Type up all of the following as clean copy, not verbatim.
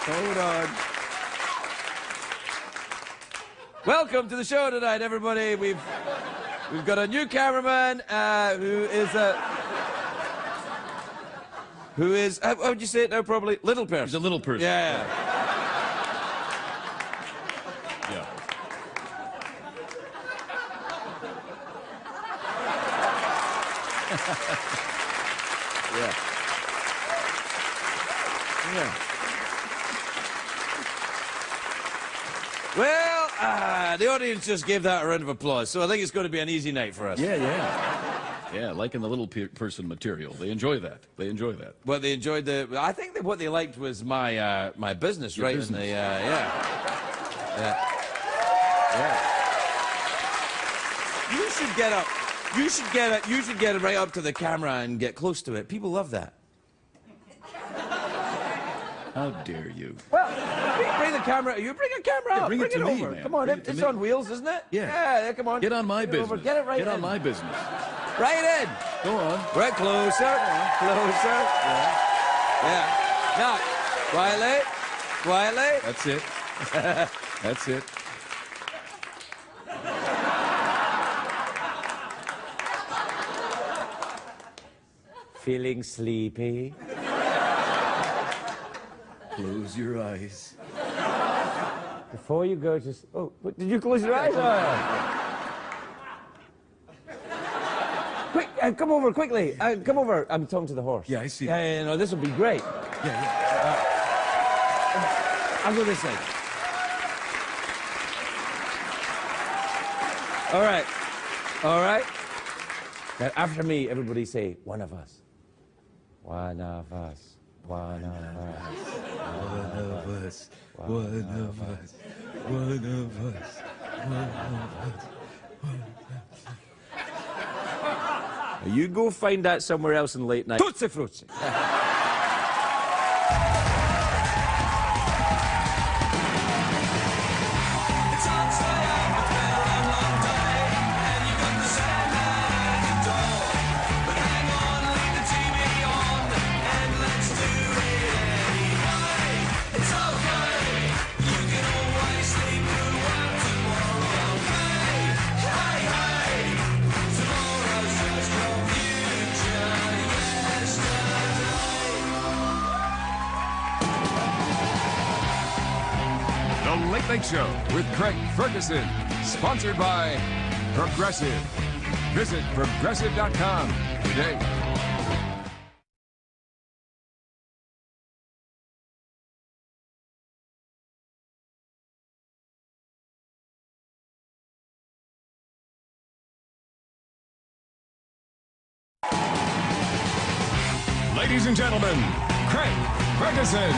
Hold on. Welcome to the show tonight, everybody. We've got a new cameraman who is how would you say it now? Probably little person. He's a little person. Yeah. Yeah. Yeah. Yeah. Well, the audience just gave that a round of applause, so I think it's going to be an easy night for us. Yeah, yeah. Yeah, liking the little person material. They enjoy that. They enjoy that. Well, they enjoyed the... I think that what they liked was my my business, right? Business. And yeah. You should get up. You should get it right up to the camera and get close to it. People love that. How dare you? Well, bring the camera. You bring a camera up. Bring it to me, over. man. Come on, it's on wheels, isn't it? Yeah. Yeah, come on. Get on my business. Over. Get it right Get in. on my business. Right in. Go on. Right closer. Closer. Yeah. Now, quietly. Quietly. That's it. That's it. Feeling sleepy? Close your eyes. Before you go, just... Oh, what, did you close your eyes? Quick, come over, quickly. Come over. I'm talking to the horse. Yeah, I see. Yeah, no, this will be great. Yeah. I'll go this side. All right. All right. Now, after me, everybody say, one of us. One of us. One of us. One of us. One of us. One of us. One of us. You go find that somewhere else in late night. Tootsie Fruitsie. The Late Night Show with Craig Ferguson, sponsored by Progressive. Visit progressive.com today. Ladies and gentlemen, Craig Ferguson.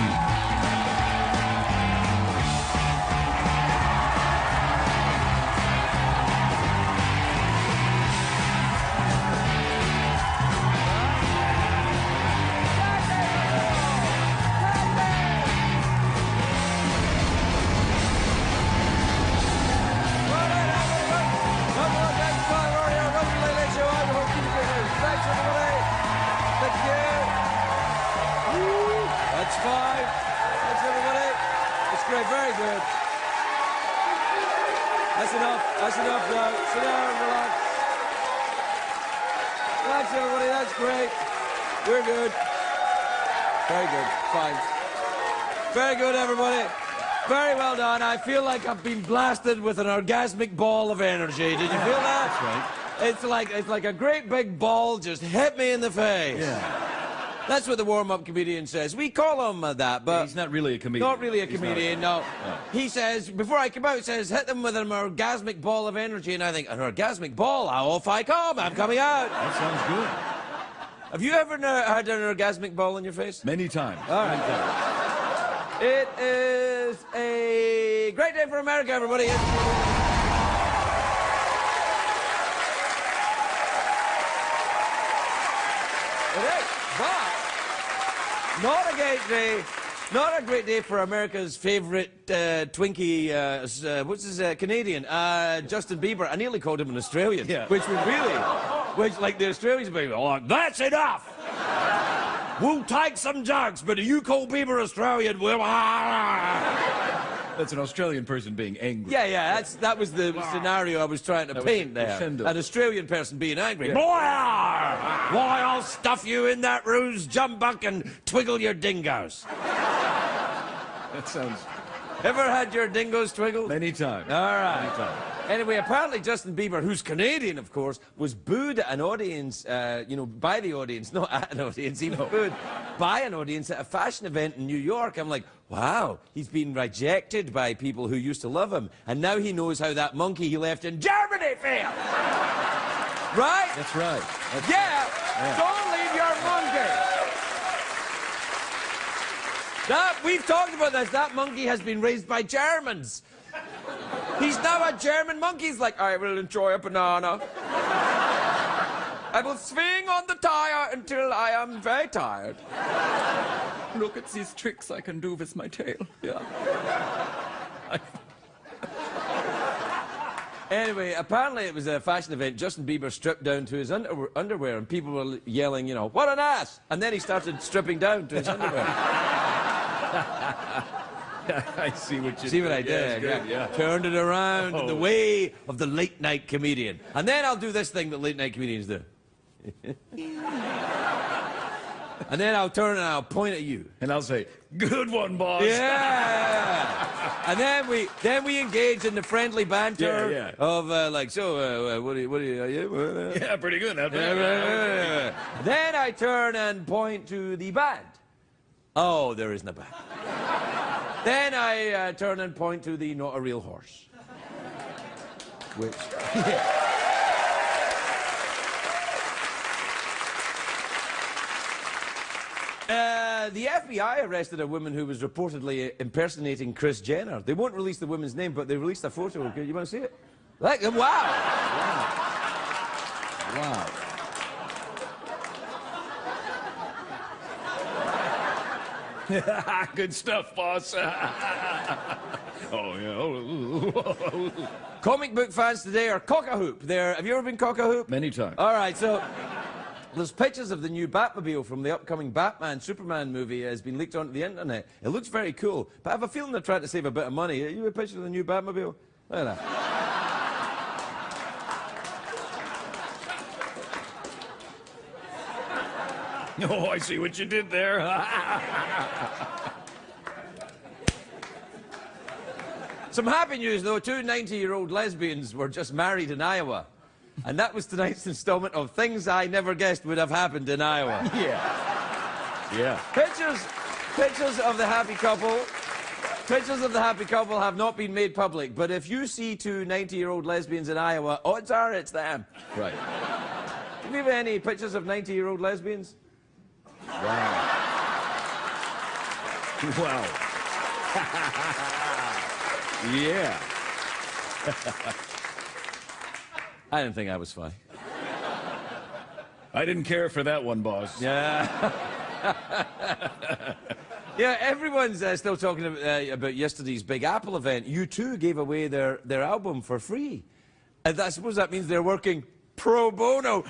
That's five. Thanks, everybody. That's great. Very good. That's enough. That's enough now. Sit down, relax. Relax, everybody. That's great. We're good. Very good. Fine. Very good, everybody. Very well done. I feel like I've been blasted with an orgasmic ball of energy. Did you feel that? That's right. It's like a great big ball just hit me in the face. Yeah. That's what the warm-up comedian says. We call him that, but... He's not really a comedian. Not really a comedian, no. He says, before I come out, he says, hit them with an orgasmic ball of energy. And I think, an orgasmic ball? Off I come. I'm coming out. That sounds good. Have you ever had an orgasmic ball in your face? Many times. All right. It is a great day for America, everybody. It is, but not a great day. Not a great day for America's favourite Twinkie, what's his Canadian, Justin Bieber. I nearly called him an Australian, Yeah. which was really, which like the Australians would be, oh, that's enough. we'll take some jokes, but you call people Australian, we'll... That's an Australian person being angry. Yeah, that was the scenario I was trying to paint there. An Australian person being angry. Boy, I'll stuff you in that ruse jumbuck and twiggle your dingoes. That sounds... Ever had your dingoes twiggled? Many times. All right. Many times. Anyway, apparently Justin Bieber, who's Canadian, of course, was booed at an audience, by the audience, not at an audience, he was booed by an audience at a fashion event in New York. I'm like, wow, he's been rejected by people who used to love him, and now he knows how that monkey he left in Germany feels. Right? That's right. Yeah, don't leave your monkey. We've talked about this. That monkey has been raised by Germans. He's now a German monkey. He's like, I will enjoy a banana. I will swing on the tire until I am very tired. Look at these tricks I can do with my tail. Yeah. Anyway, apparently it was a fashion event. Justin Bieber stripped down to his underwear, and people were yelling, what an ass! And then he started stripping down to his underwear. I see what you See what I did? Yeah. Turned it around in the way of the late night comedian. And then I'll do this thing that late night comedians do. And then I'll turn and I'll point at you. And I'll say, good one, boss. Yeah. And then we engage in the friendly banter of what are you? Yeah, pretty good. Then I turn and point to the band. Oh, there isn't a band. Then I turn and point to the not a real horse. Which... The FBI arrested a woman who was reportedly impersonating Kris Jenner. They won't release the woman's name, but they released a photo. You want to see it? Wow. Good stuff, boss. Comic book fans today are cock-a-hoop. Have you ever been cock-a-hoop? Many times. All right, so there's pictures of the new Batmobile from the upcoming Batman Superman movie has been leaked onto the internet. It looks very cool, but I have a feeling they're trying to save a bit of money. Are you a picture of the new Batmobile? Look at that. Oh, I see what you did there. Some happy news, though. 2 90-year-old lesbians were just married in Iowa. And that was tonight's installment of Things I Never Guessed Would Have Happened in Iowa. Yeah. Pictures of the happy couple. Pictures of the happy couple have not been made public, but if you see 2 90-year-old lesbians in Iowa, odds are it's them. Right. Do you have any pictures of 90-year-old lesbians? Wow. Yeah. I didn't think I was funny. I didn't care for that one, boss. Yeah. Yeah, everyone's still talking about yesterday's Big Apple event. U2 gave away their album for free. And I suppose that means they're working pro bono.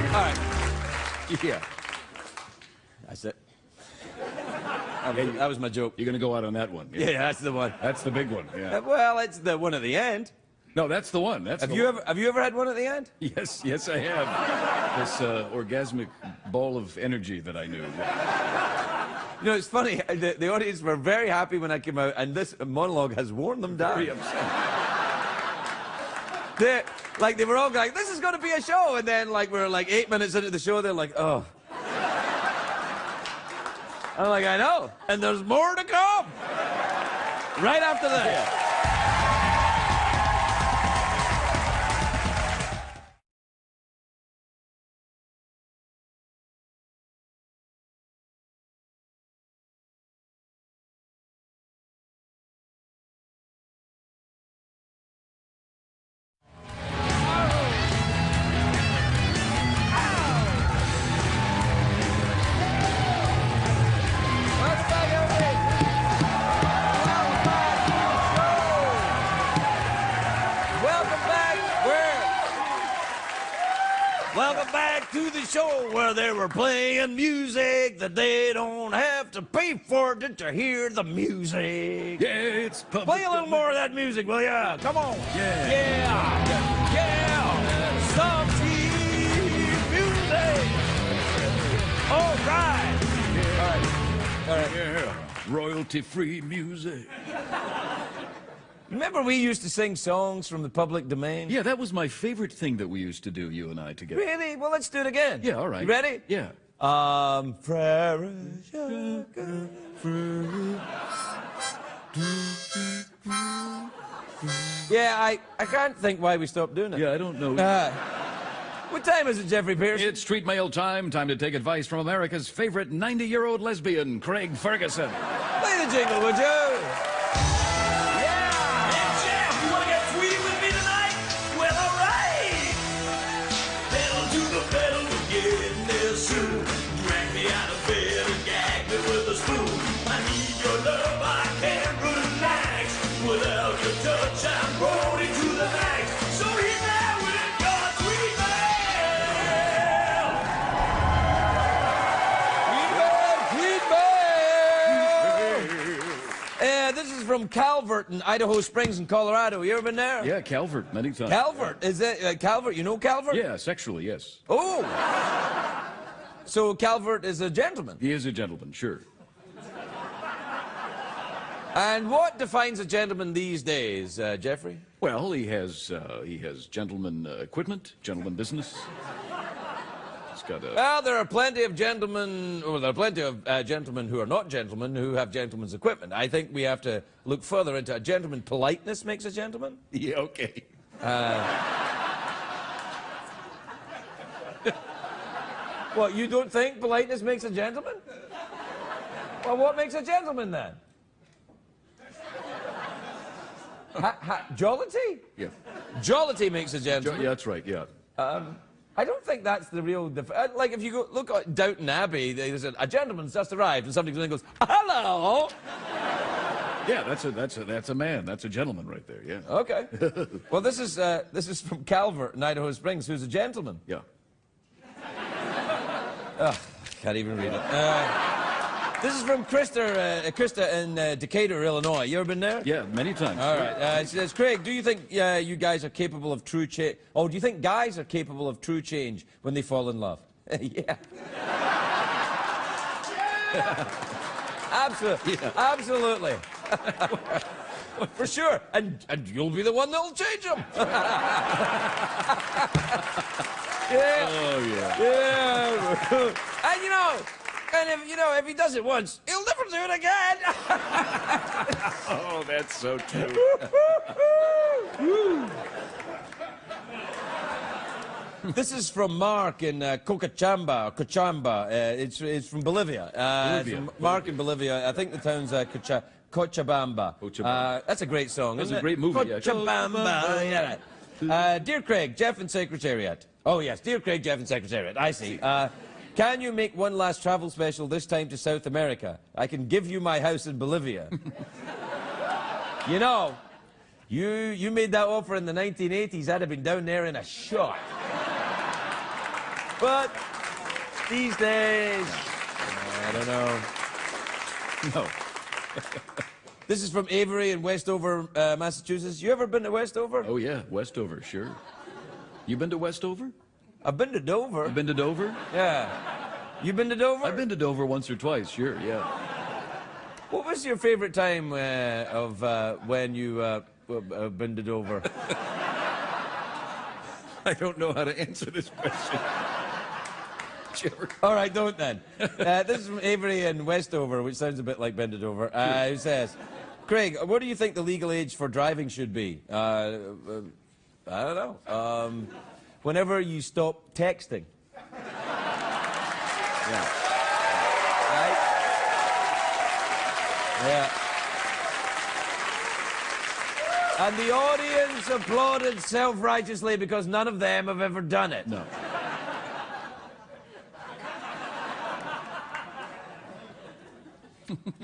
All right. Yeah. That's it. That was my joke. You're going to go out on that one. Yeah, that's the one. That's the big one. Yeah. Well, it's the one at the end. No, that's the one. Have you ever had one at the end? Yes, I have. This orgasmic ball of energy that I knew. You know, it's funny. The audience were very happy when I came out, and this monologue has worn them down. Very upset. They were all like, "This is going to be a show," and then we're 8 minutes into the show, they're like, "Oh." I'm like, I know, and there's more to come. Right after this. Yeah. for playing music that they don't have to pay for to hear the music. Yeah, it's public. Play a little more of that music, will ya? Come on. Yeah. Yeah. Yeah. Some cheap music. All right. All right. Yeah, royalty-free music. Remember we used to sing songs from the public domain? Yeah, that was my favorite thing that we used to do, you and I together. Really? Well, let's do it again. Yeah, all right. You ready? Yeah. Prairie sugar. Yeah, I can't think why we stopped doing it. Yeah, I don't know. What time is it, Jeffrey Pierce? It's street mail time. Time to take advice from America's favorite 90-year-old lesbian, Craig Ferguson. Play the jingle, would you? This is from Calvert in Idaho Springs in Colorado. You ever been there? Yeah, Calvert, many times. Calvert? Is it Calvert? You know Calvert? Yeah, sexually, yes. Oh. So Calvert is a gentleman? He is a gentleman, sure. And what defines a gentleman these days, Jeffrey? Well, he has gentleman equipment, gentleman business. He's got a... Well, there are plenty of gentlemen, or there are plenty of gentlemen who are not gentlemen who have gentleman's equipment. I think we have to look further into a gentleman. Politeness makes a gentleman. Yeah, okay. What, you don't think politeness makes a gentleman? Well, what makes a gentleman then? Jollity? Yeah. Jollity makes a gentleman. Yeah, that's right, yeah. I don't think that's the real... like, if you go look at Downton Abbey, there's a gentleman's just arrived, and somebody goes, hello! Yeah, that's a man. That's a gentleman right there, yeah. Okay. Well, this is from Calvert in Idaho Springs, who's a gentleman. Yeah. Ugh, can't even read it. This is from Krista in Decatur, Illinois. You ever been there? Yeah, many times. All right. It says, Craig, do you think you guys are capable of true change? Oh, do you think guys are capable of true change when they fall in love? Yeah. Absolutely. Yeah. Absolutely. For sure. And you'll be the one that'll change them. Yeah. Oh, yeah. Yeah. And if he does it once, he'll never do it again. Oh, that's so true. This is from Mark in Cochabamba. It's from Bolivia. Bolivia. From Mark in Bolivia. I think the town's Cochabamba. That's a great song. That's isn't a great movie. Cochabamba. Yeah. Dear Craig, Jeff and Secretariat. Oh yes, dear Craig, Jeff and Secretariat. I see. Can you make one last travel special, this time to South America? I can give you my house in Bolivia. You know, you made that offer in the 1980s. I'd have been down there in a shot. But these days, I don't know. No. This is from Avery in Westover, Massachusetts. You ever been to Westover? Oh, yeah, Westover, sure. You been to Westover? I've been to Dover. You been to Dover? Yeah. You been to Dover? I've been to Dover once or twice, sure, yeah. What was your favorite time of when you been to Dover? I don't know how to answer this question. All right, don't then. This is from Avery in Westover, which sounds a bit like been to Dover. Who says, Craig, what do you think the legal age for driving should be? I don't know. Whenever you stop texting. Yeah. Right? Yeah. And the audience applauded self-righteously because none of them have ever done it. No.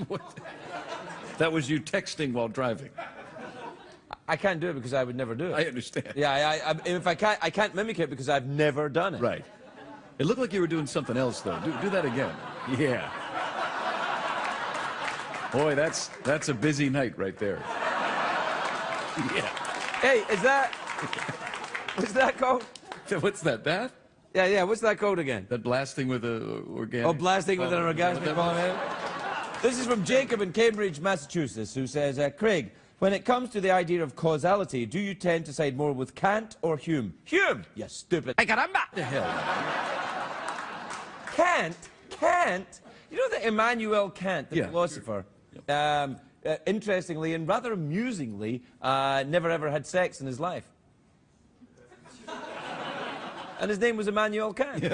What? That was you texting while driving. I can't do it because I would never do it. I understand. Yeah, if I can't mimic it because I've never done it. Right. It looked like you were doing something else, though. Do that again. Yeah. Boy, that's a busy night right there. Yeah. Hey, is that... What's that called? What's that, That? Yeah, what's that code again? That blasting with a organic... Oh, blasting with an orgasmic bomb. This is from Jacob in Cambridge, Massachusetts, who says, Craig, when it comes to the idea of causality, do you tend to side more with Kant or Hume? Hume! You stupid... Ay, caramba! The hell? Kant? You know that Immanuel Kant, the philosopher, interestingly and rather amusingly, never ever had sex in his life. And his name was Immanuel Kant. And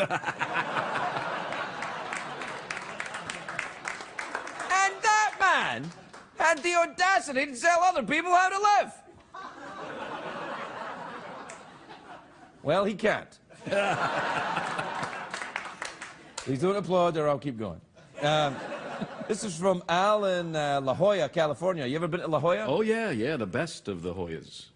that man had the audacity to tell other people how to live. Well, he can't. Please don't applaud or I'll keep going. This is from Al in La Jolla, California. You ever been to La Jolla? Oh, yeah, the best of the Hoyas.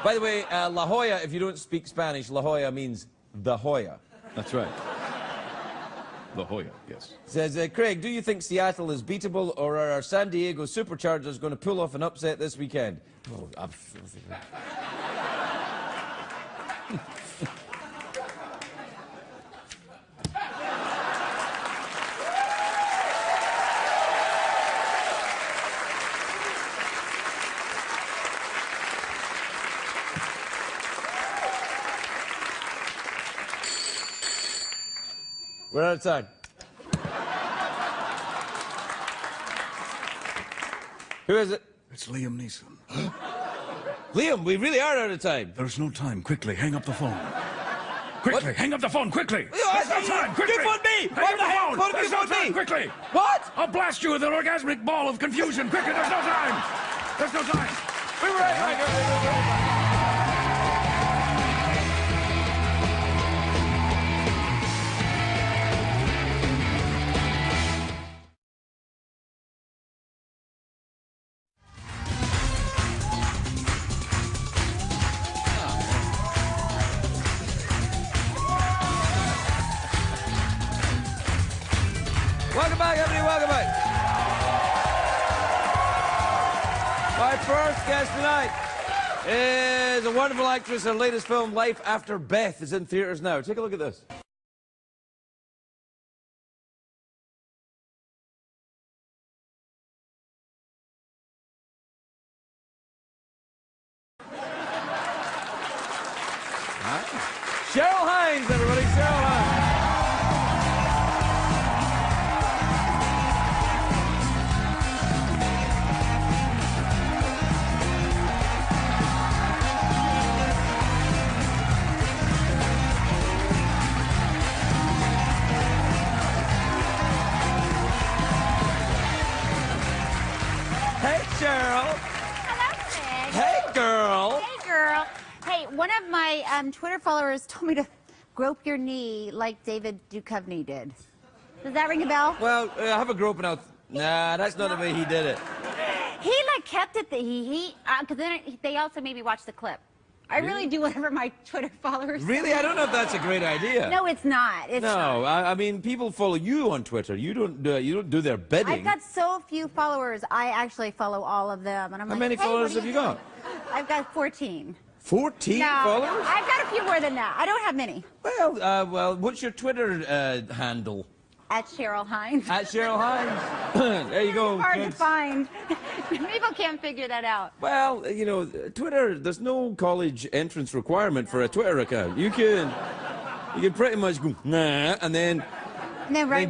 By the way, La Jolla, if you don't speak Spanish, La Jolla means the Hoya. That's right. La Jolla, yes. Says, Craig, do you think Seattle is beatable, or are our San Diego Superchargers going to pull off an upset this weekend? Oh, we're out of time. Who is it? It's Liam Neeson. Liam, we really are out of time. There's no time. Quickly, hang up the phone. Quickly, hang up the phone, quickly! There's no time, quickly! Good for me! Hang up the phone! There's no time, quickly! What? I'll blast you with an orgasmic ball of confusion! Quickly, there's no time! There's no time! We were right back. Welcome back, everybody, welcome back. My first guest tonight is a wonderful actress. Her latest film, Life After Beth, is in theaters now. Take a look at this. Cheryl Hines, everybody, Cheryl Hines. Hey, Cheryl. Hello, Craig. Hey, girl. Hey, girl. Hey, one of my Twitter followers told me to grope your knee like David Duchovny did. Does that ring a bell? Well, I have a groping out. Nah, that's not the way he did it. He like kept it that because then they also made me watch the clip. I really do whatever my Twitter followers Really? say. I don't know if that's a great idea. No, it's not. It's No, not. I mean, people follow you on Twitter. You don't do their bidding. I've got so few followers. I actually follow all of them, and I'm How like, many hey, followers what have are you got? I've got 14. 14 No, followers? I've got a few more than that. I don't have many. Well, what's your Twitter handle? At Cheryl Hines. At Cheryl Hines. There you go. Hard to kids. find. People can't figure that out. Well, you know, Twitter, there's no college entrance requirement for a Twitter account. You can pretty much go, nah, and then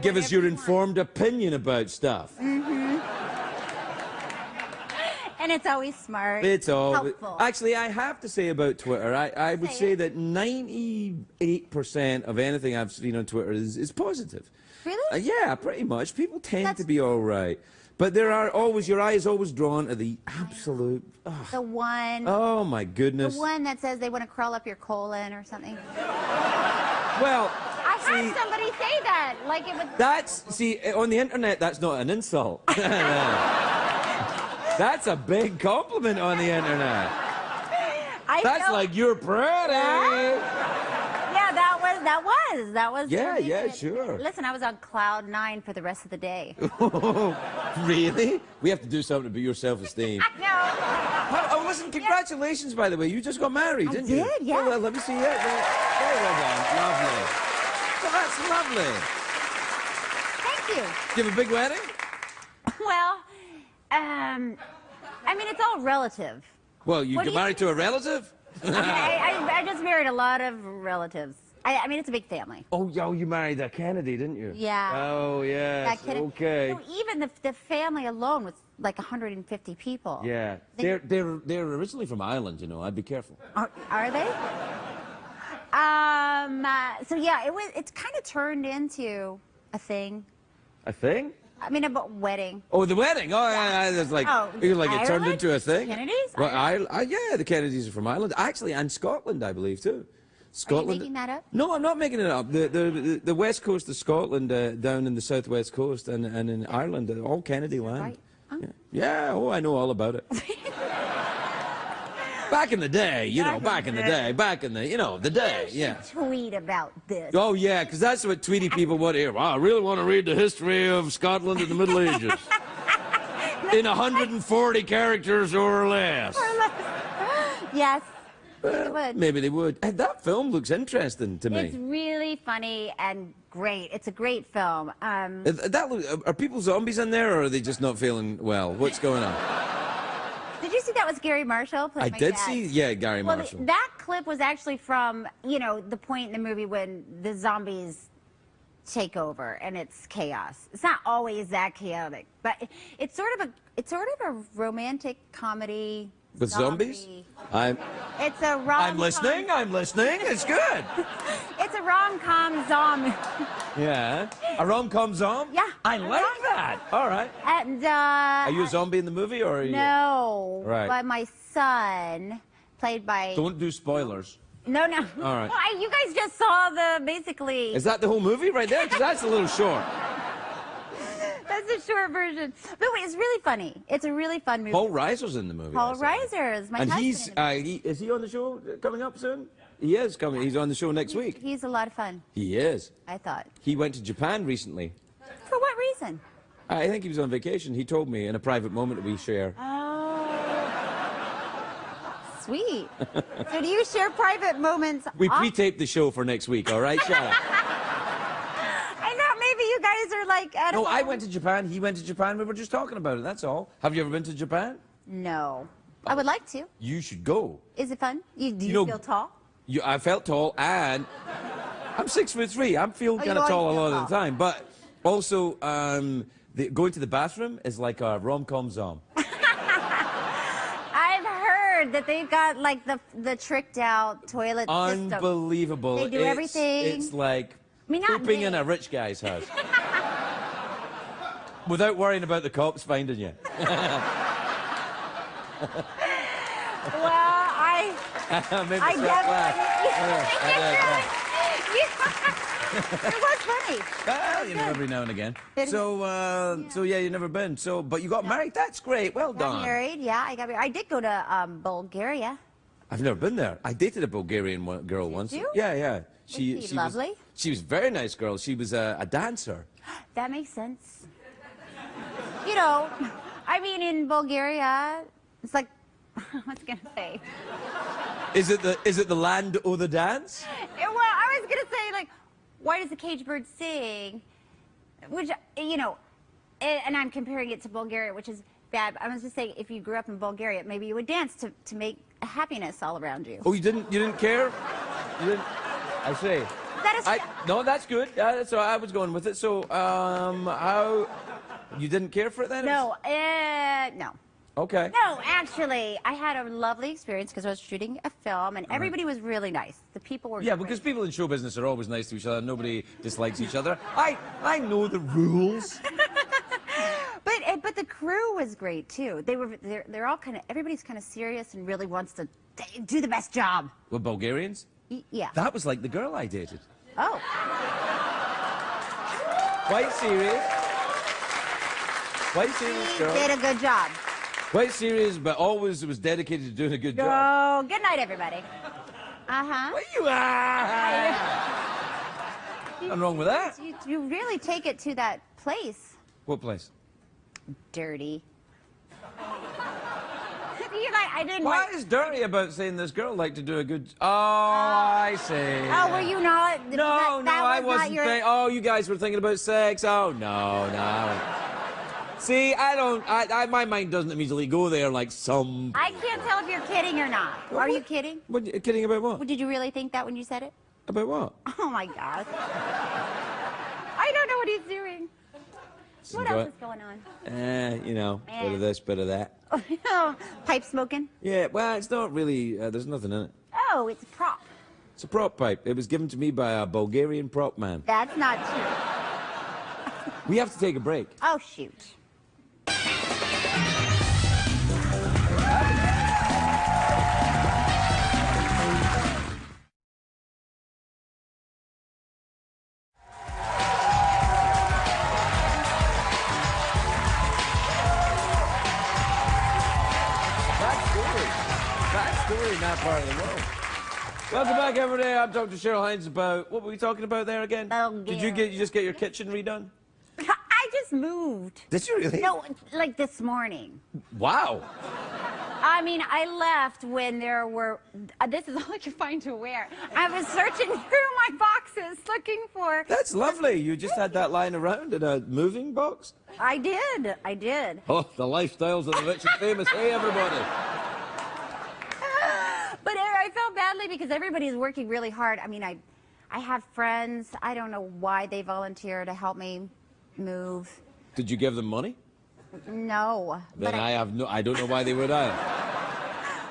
give us your informed opinion about stuff. Mm-hmm. And it's always smart. It's all helpful. Actually, I have to say about Twitter, I would say that 98% of anything I've seen on Twitter is positive. Really? Yeah, pretty much. People tend to be all right. But there are always, your eye is always drawn to the absolute... The one... Oh, my goodness. The one that says they want to crawl up your colon or something. Well... I had somebody say that. Like it would... See, on the internet, that's not an insult. That's a big compliment on the internet. That's like, you're pretty. Yeah, that was That was. Yeah, the yeah, reason. sure. Listen, I was on cloud 9 for the rest of the day. Really? We have to do something to boost your self-esteem. I know. Oh, listen, congratulations, by the way. You just got married, didn't you? I did, yeah. Oh, well, let me see it. Very well done. Lovely. Well, that's lovely. Thank you. You have a big wedding? Well, I mean, it's all relative. Well, you What get do you married to a relative? I just married a lot of relatives. I mean, it's a big family. Oh, you married a Kennedy, didn't you? Yeah. Oh, yes. Okay. So even the family alone was like 150 people. Yeah. They're originally from Ireland, you know. I'd be careful. Are they? So yeah, it's kind of turned into a thing. A thing? I mean, about wedding. Oh, the wedding. Oh, yeah. It's like, it turned into a thing. Kennedys? Well, yeah, the Kennedys are from Ireland. Actually, and Scotland, I believe, too. Scotland. Are you making that up? No, I'm not making it up. The west coast of Scotland, down in the southwest coast, and in Ireland, all Kennedy land. Right. Oh. Yeah. Oh, I know all about it. Back in the day, back in the day, yeah. Tweet about this. Oh, yeah, because that's what Tweety people want to hear. Wow, I really want to read the history of Scotland in the Middle Ages. In 140 characters or less. Yes. Maybe they would. That film looks interesting to me. It's really funny and great. It's a great film. Are people zombies in there, or are they just not feeling well? What's going on? Did you see that was Gary Marshall? I did see, Gary Marshall. That clip was actually from, the point in the movie when the zombies take over and it's chaos. It's not always that chaotic, but it's sort of a romantic comedy. With zombies? It's a rom-com. I'm listening. It's good. It's a rom-com zombie. Yeah. A rom-com zombie? Yeah. I like that. All right. And are you a zombie in the movie, or are you? No. Right. By my son, played by. Don't do spoilers. No. All right. Well, you guys just saw basically. Is that the whole movie right there? Because that's a little short. That's a short version. But wait, it's really funny. It's a really fun movie. Paul Reiser's in the movie. Paul Reiser's my husband. And is he on the show coming up soon? He is coming. He's on the show next week. He's a lot of fun. He is. I thought. He went to Japan recently. For what reason? I think he was on vacation. He told me in a private moment that we share. Oh. Sweet. So do you share private moments? We pre-taped the show for next week, all right? Shut up. I know, maybe you guys are like at No, home. I went to Japan. He went to Japan. We were just talking about it, that's all. Have you ever been to Japan? No. I would like to. You should go. Is it fun? Do you feel tall? I felt tall, and I'm 6'3". I feel kind of tall a lot of the time. But also, going to the bathroom is like a rom-com zombie. I've heard that they've got like the tricked out toilet system. Unbelievable. They do everything. It's like not pooping in a rich guy's house. Without worrying about the cops finding you. Well, I definitely. It was funny. Well, every now and again. So yeah, you've never been. But you got married. That's great. Well done. Got married. Yeah, I got married. I did go to Bulgaria. I've never been there. I dated a Bulgarian girl once. You? Yeah. She lovely? She was a very nice girl. She was a dancer. That makes sense. I mean, in Bulgaria, it's like, what's gonna say? Is it the land or the dance? Well, I was gonna say, like, why does the cage bird sing? Which, and I'm comparing it to Bulgaria, which is bad. I was just saying, if you grew up in Bulgaria, maybe you would dance to make happiness all around you. Oh, you didn't care? You didn't? I see. No, that's good. So I was going with it. So, how you didn't care for it then? No, no. Okay. No, actually, I had a lovely experience because I was shooting a film, and everybody was really nice. The people were great. Because people in show business are always nice to each other. Nobody dislikes each other. I know the rules. But the crew was great too. They're all everybody's kind of serious and really wants to do the best job. With Bulgarians? Yeah. That was like the girl I dated. Oh. Quite serious. Quite serious girl. Did a good job. Quite serious, but always was dedicated to doing a good job. Oh, good night, everybody. What you are? Nothing wrong with that. You really take it to that place. What place? Dirty. You're like, I didn't. Why is dirty about saying this girl like to do a good... Oh, I see. Oh, were you not? No, I was wasn't not your... Oh, you guys were thinking about sex. Oh, no. See, my mind doesn't immediately go there like some... I can't tell if you're kidding or not. Are you kidding? What, kidding about what? Did you really think that when you said it? About what? Oh, my gosh. I don't know what he's doing. What else is going on? You know, bit of this, bit of that. Pipe smoking? Yeah, well, it's not really, there's nothing in it. Oh, it's a prop. It's a prop pipe. It was given to me by a Bulgarian prop man. That's not true. We have to take a break. Oh, shoot. In that part of the world. Welcome back, everybody. I'm talking to Cheryl Hines about... What were we talking about there again? Did you just get your kitchen redone? I just moved. Did you really? No, like this morning. Wow. I mean, I left when there were... this is all I could find to wear. I was searching through my boxes looking for... That's lovely. You just had that lying around in a moving box? I did. Oh, the lifestyles of the rich and famous. Hey, everybody. But I felt badly because everybody's working really hard. I mean, I have friends. I don't know why they volunteer to help me move. Did you give them money? No. Then I don't know why they would either.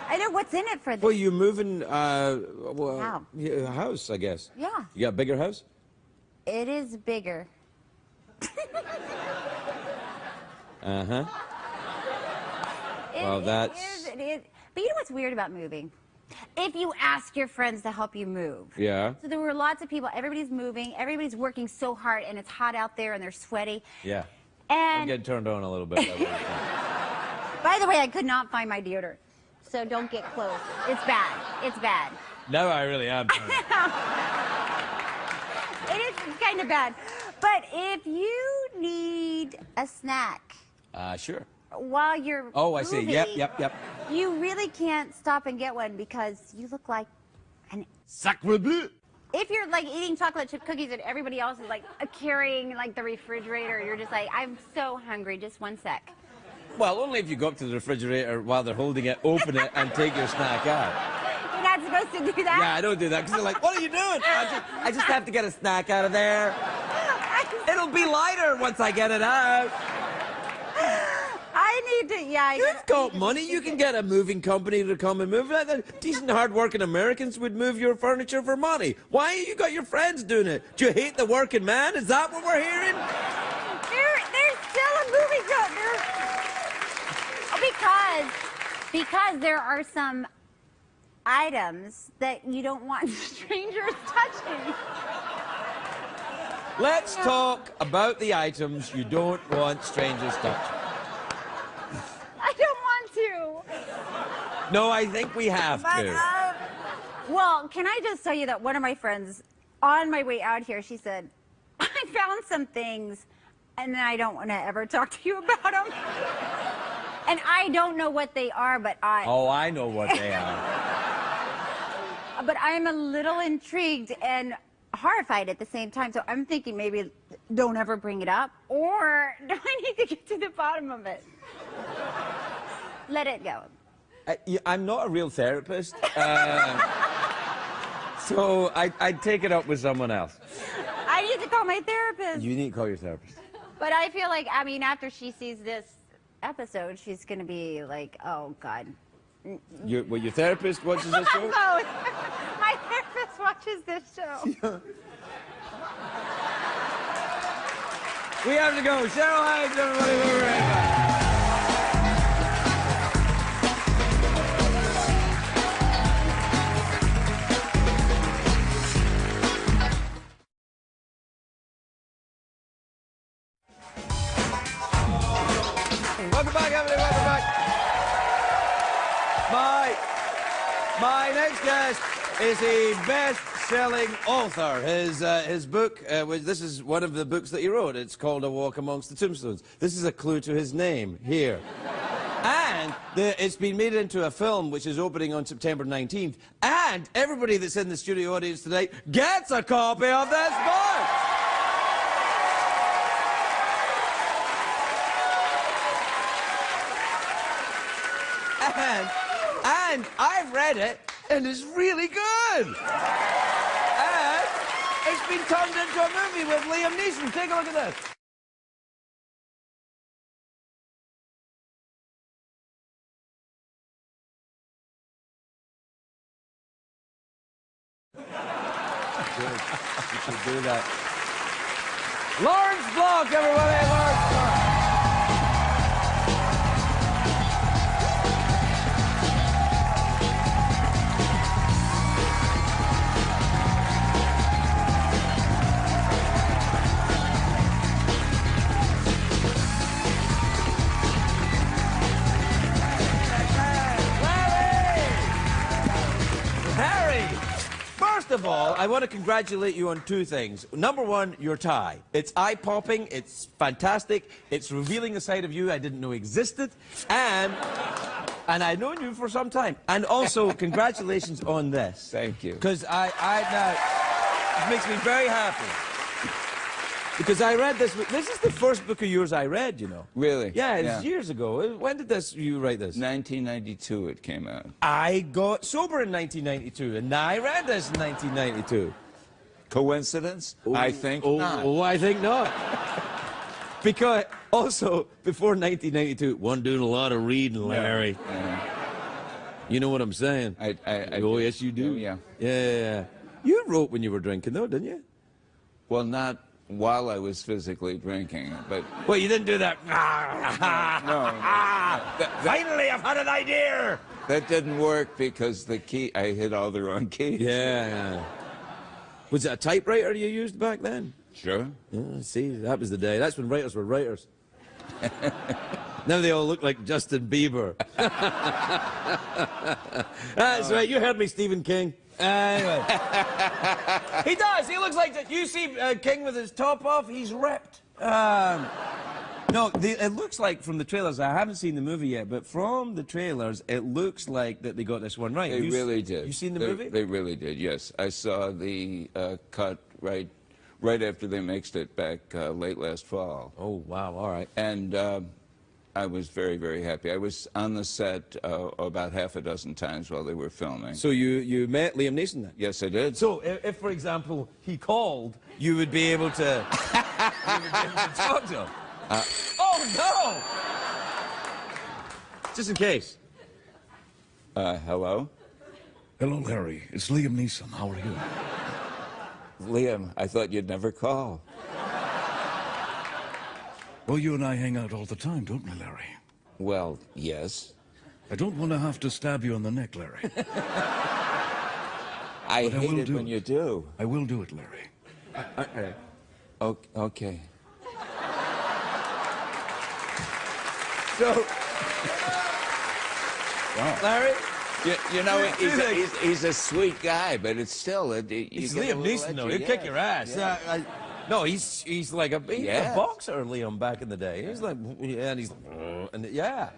I know what's in it for them. Well, you're moving, a house, I guess. Yeah. You got a bigger house? It is bigger. Uh-huh. Well, that's... It is. But you know what's weird about moving? If you ask your friends to help you move. Yeah. So there were lots of people. Everybody's moving. Everybody's working so hard, and it's hot out there, and they're sweaty. Yeah. And I'm getting turned on a little bit. by the way, I could not find my deodorant. So don't get close. It's bad. It's bad. No, I really am. It is kind of bad. But if you need a snack. Sure. While you're I see. moving, Yep. You really can't stop and get one because you look like an... Sacre bleu. If you're like eating chocolate chip cookies and everybody else is like carrying like the refrigerator, you're just like, I'm so hungry, just one sec. Well, only if you go up to the refrigerator while they're holding it, open it, and take your snack out. You're not supposed to do that? Yeah, I don't do that because they're like, what are you doing? I just have to get a snack out of there. It'll be lighter once I get it out. I need to, You've got money. You can get a moving company to come and move it. Decent, hard-working Americans would move your furniture for money. Why you got your friends doing it? Do you hate the working man? Is that what we're hearing? There's still a movie because there are some items that you don't want strangers touching. Let's talk about the items you don't want strangers touching. I don't want to. No, I think we have to. Well, can I just tell you that one of my friends, on my way out here, she said, I found some things, and then I don't want to ever talk to you about them. And I don't know what they are, but Oh, I know what they are. But I'm a little intrigued and horrified at the same time, so I'm thinking maybe don't ever bring it up, or do I need to get to the bottom of it? Let it go. I'm not a real therapist, so I'd take it up with someone else. I need to call my therapist. You need to call your therapist. But I feel like, I mean, after she sees this episode, she's going to be like, oh, God. Your therapist watches this show? No, my therapist watches this show. We have to go. Cheryl Hines, everybody. We'll be right back. Welcome back, everybody. Welcome back. My next guest is a best-selling author. His book, this is one of the books that he wrote. It's called A Walk Amongst the Tombstones. This is a clue to his name, here. And it's been made into a film, which is opening on September 19th. And everybody that's in the studio audience tonight gets a copy of this book! And I've read it, and it's really good. And it's been turned into a movie with Liam Neeson. Take a look at this. Good. You should do that. Lawrence Block, everybody. Lawrence Block. First of all, I want to congratulate you on two things. Number one, your tie. It's eye-popping, it's fantastic, it's revealing a side of you I didn't know existed, and I've known you for some time. And also, congratulations on this. Thank you. Because now, it makes me very happy. Because I read this book. This is the first book of yours I read, you know. Really? Yeah, it's years ago. When did you write this? 1992 it came out. I got sober in 1992, and I read this in 1992. Coincidence? I think not. Oh, I think not. Because, also, before 1992, one doing a lot of reading, Larry. Yeah. You know what I'm saying? Oh, yes, you do? Yeah. Yeah. You wrote when you were drinking, though, didn't you? Well, not while I was physically drinking, but... Well, you didn't do that. No. Finally, I've had an idea! That didn't work because the key... I hit all the wrong keys. Yeah. Was it a typewriter you used back then? Sure. Yeah, see, that was the day. That's when writers were writers. Now they all look like Justin Bieber. That's right. You heard me, Stephen King. Anyway. He does. He looks like... You see King with his top off? He's ripped. No, it looks like from the trailers, I haven't seen the movie yet, but from the trailers, it looks like that they got this one right. They really did. You seen the movie? They really did, yes. I saw the cut right after they mixed it back late last fall. Oh, wow. All right. And I was very, very happy. I was on the set about half a dozen times while they were filming. So you met Liam Neeson then? Yes, I did. So if for example, he called, you would be able to, talk to him? Oh, no! Just in case. Hello? Hello, Larry. It's Liam Neeson. How are you? Liam, I thought you'd never call. Well, you and I hang out all the time, don't we, Larry? Well, yes. I don't want to have to stab you in the neck, Larry. I But I hate will it do when it. you do. I will do it, Larry. Okay. Okay. So, Larry? You know, he's a sweet guy, but it's still... He's Liam Neeson, though. He'll kick your ass. Yeah. No, he's like a boxer, Liam, back in the day. He's like, yeah.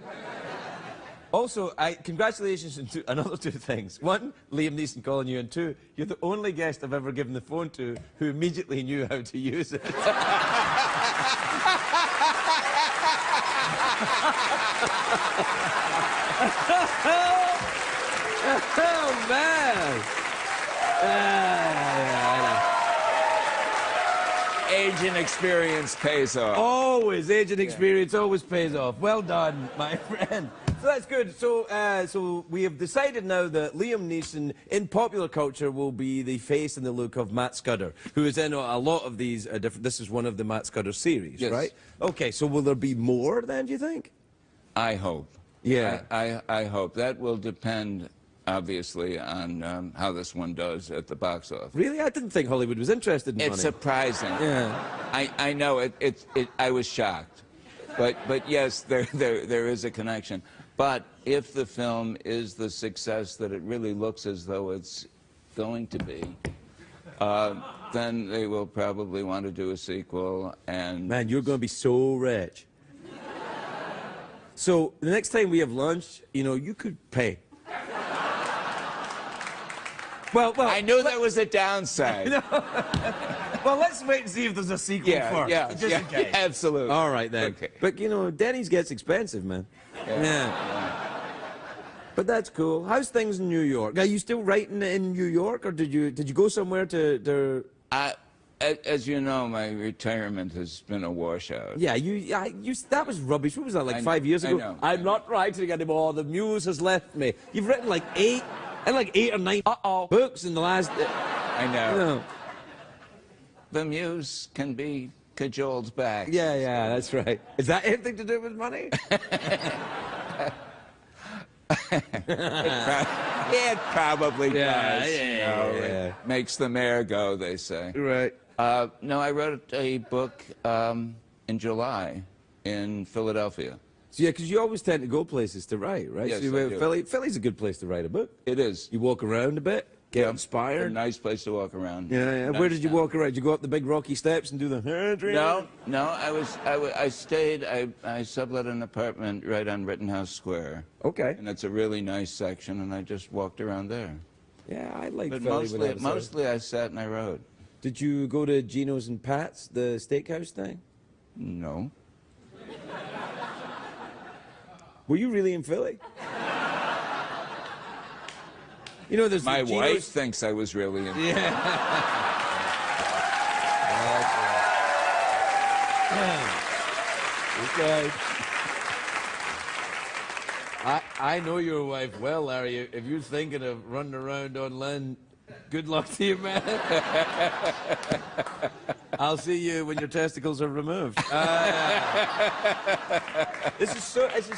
Also, congratulations on another two things. One, Liam Neeson calling you, and two, you're the only guest I've ever given the phone to who immediately knew how to use it. Oh, man. Age and experience pays off. Always, age and experience always pays off. Well done, my friend. So that's good. So we have decided now that Liam Neeson, in popular culture, will be the face and the look of Matt Scudder, who is in a lot of these different... This is one of the Matt Scudder series, yes. right? Okay, so will there be more then, do you think? I hope. Yeah. I hope. That will depend, obviously, on how this one does at the box office. Really? I didn't think Hollywood was interested in It's money. surprising. Yeah. I know I was shocked, but yes, there is a connection. But if the film is the success that it really looks as though it's going to be, then they will probably want to do a sequel, and... Man, you're going to be so rich. So, the next time we have lunch, you know, you could pay. Well, I knew there was a downside. No. Well, let's wait and see if there's a sequel first. Just in case. Absolutely. All right, then. Okay. But, you know, Denny's gets expensive, man. Yeah. But that's cool. How's things in New York? Are you still writing in New York, or did you go somewhere to... As you know, my retirement has been a washout. Yeah, that was rubbish. What was that, like 5 years ago? I know. I'm not writing anymore. The muse has left me. You've written like eight or nine books in the last... I know. You know. The muse can be cajoled back. Yeah, that's right. Is that anything to do with money? It probably does. Yeah. It makes the mayor go, they say. Right. No, I wrote a book in July in Philadelphia. So, yeah, because you always tend to go places to write, right? Yes, so I do. Philly's a good place to write a book. It is. You walk around a bit, get A inspired. nice place to walk around. Yeah. Nice Where did you town. walk around? Did you go up the big rocky steps and do the... No, I stayed, I sublet an apartment right on Rittenhouse Square. Okay. And it's a really nice section, and I just walked around there. Yeah, I like But Philly. when I was there. mostly I sat and I wrote. Did you go to Gino's and Pat's, the steakhouse thing? No. Were you really in Philly? You know, there's My the wife Gino's... thinks I was really in. Yeah. Okay. I know your wife well, Larry. If you're thinking of running around on land, good luck to you, man. I'll see you when your testicles are removed. This is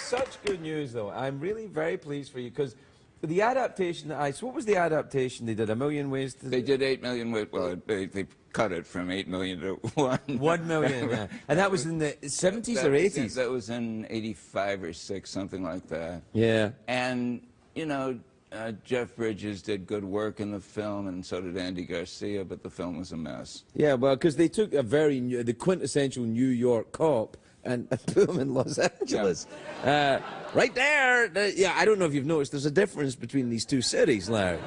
such good news, though. I'm really very pleased for you, because the adaptation what was the adaptation they did? A Million Ways to... They did 8 million. Well, they cut it from 8 million to 1. 1 million, yeah. And that was in the 70s or 80s? That was in 85 or 6, something like that. Yeah. And, you know, Jeff Bridges did good work in the film, and so did Andy Garcia, but the film was a mess. Yeah, well, because they took the quintessential New York cop and put him in Los Angeles. Yeah. Right there. Yeah, I don't know if you've noticed, there's a difference between these two cities, Larry.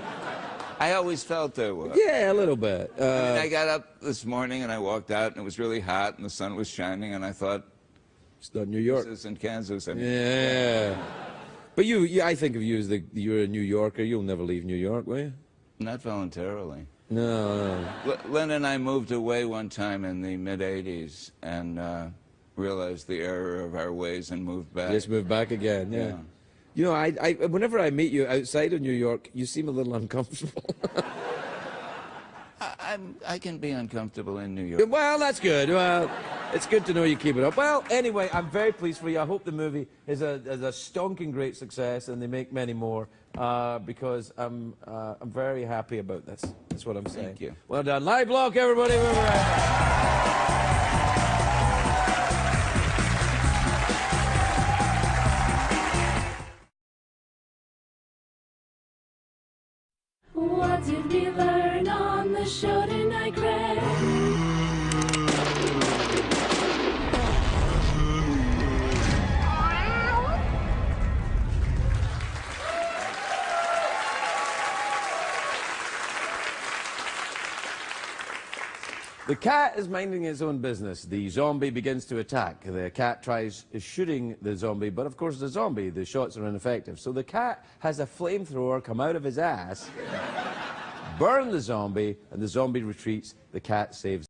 I always felt there was. Yeah, a little bit. I got up this morning and I walked out and it was really hot and the sun was shining and I thought, it's not New York. this isn't Kansas anymore. Yeah. But I think of you as you're a New Yorker. You'll never leave New York, will you? Not voluntarily. No. Lynn and I moved away one time in the mid-'80s and realized the error of our ways and moved back. Just moved back again, yeah. You know, whenever I meet you outside of New York, you seem a little uncomfortable. I can be uncomfortable in New York. Well, that's good. Well, it's good to know you keep it up. Well, anyway, I'm very pleased for you. I hope the movie is a stonking great success and they make many more, because I'm very happy about this. That's what I'm saying. Thank you. Well done. Live block, everybody. We're right back. What did we learn on the show tonight, Craig? The cat is minding its own business. The zombie begins to attack. The cat tries shooting the zombie, but of course the shots are ineffective. So the cat has a flamethrower come out of his ass, burn the zombie, and the zombie retreats. The cat saves